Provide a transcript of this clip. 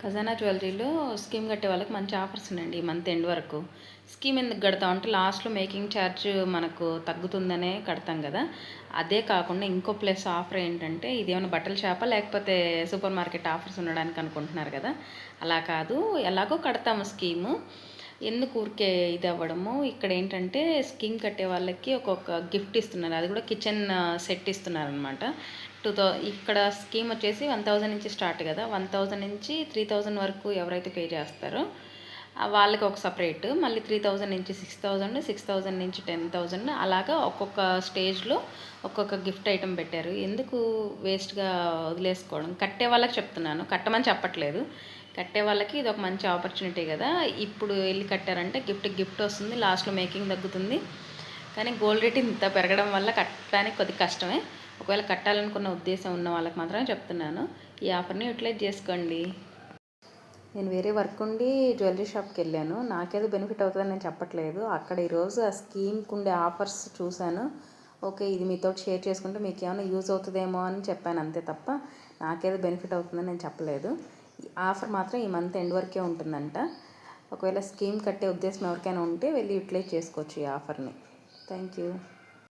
ఖజానా జ్యువెలరీలో స్కీమ్ కట్టే వాళ్ళకి మంచి ఆఫర్స్ ఉన్నాయండి ఈ మంత్ ఎండ్ వరకు. స్కీమ్ ఎందుకు కడతాం అంటే లాస్ట్లో మేకింగ్ ఛార్జ్ మనకు తగ్గుతుందనే కడతాం కదా. అదే కాకుండా ఇంకో ప్లస్ ఆఫర్ ఏంటంటే, ఇదేమైనా బట్టల షాపా లేకపోతే సూపర్ మార్కెట్ ఆఫర్స్ ఉండడానికి అనుకుంటున్నారు కదా. అలా కాదు, ఎలాగో కడతాము స్కీము. ఎందుకు ఊరికే ఇది అవ్వడము. ఇక్కడ ఏంటంటే స్కీమ్ కట్టే వాళ్ళకి ఒక్కొక్క గిఫ్ట్ ఇస్తున్నారు. అది కూడా కిచెన్ సెట్ ఇస్తున్నారనమాట. ఇక్కడ స్కీమ్ వచ్చేసి 1000 నుంచి స్టార్ట్ కదా. 1000 నుంచి 3000 వరకు ఎవరైతే పే చేస్తారో వాళ్ళకి ఒక సపరేట్, మళ్ళీ 3000 నుంచి 6000, 6000 నుంచి 10,000 అలాగా ఒక్కొక్క స్టేజ్లో ఒక్కొక్క గిఫ్ట్ ఐటెం పెట్టారు. ఎందుకు వేస్ట్గా వదిలేసుకోవడం. కట్టే వాళ్ళకి చెప్తున్నాను, కట్టమని చెప్పట్లేదు. కట్టే వాళ్ళకి ఇది ఒక మంచి ఆపర్చునిటీ కదా. ఇప్పుడు వెళ్ళి కట్టారంటే గిఫ్ట్ వస్తుంది, లాస్ట్లో మేకింగ్ తగ్గుతుంది. కానీ గోల్డ్ రేట్ ఇంత పెరగడం వల్ల కట్టడానికి కొద్దిగా కష్టమే. ఒకవేళ కట్టాలనుకున్న ఉద్దేశం ఉన్న వాళ్ళకి మాత్రమే చెప్తున్నాను, ఈ ఆఫర్ని యూటిలైజ్ చేసుకోండి. నేను వేరే వర్క్ ఉండి జ్యువెలరీ షాప్కి వెళ్ళాను. నాకేదో బెనిఫిట్ అవుతుందని నేను చెప్పట్లేదు. అక్కడ ఈరోజు ఆ స్కీమ్కి ఉండే ఆఫర్స్ చూశాను. ఓకే, ఇది మీతో షేర్ చేసుకుంటే మీకు ఏమైనా యూజ్ అవుతుందేమో అని చెప్పాను, అంతే తప్ప నాకేదో బెనిఫిట్ అవుతుందని నేను చెప్పలేదు. ఈ ఆఫర్ మాత్రం ఈ మంత్ ఎండ్ వరకే ఉంటుందంట. ఒకవేళ స్కీమ్ కట్టే ఉద్దేశం ఎవరికైనా ఉంటే వెళ్ళి యూటిలైజ్ చేసుకోవచ్చు ఈ ఆఫర్ని. Thank you.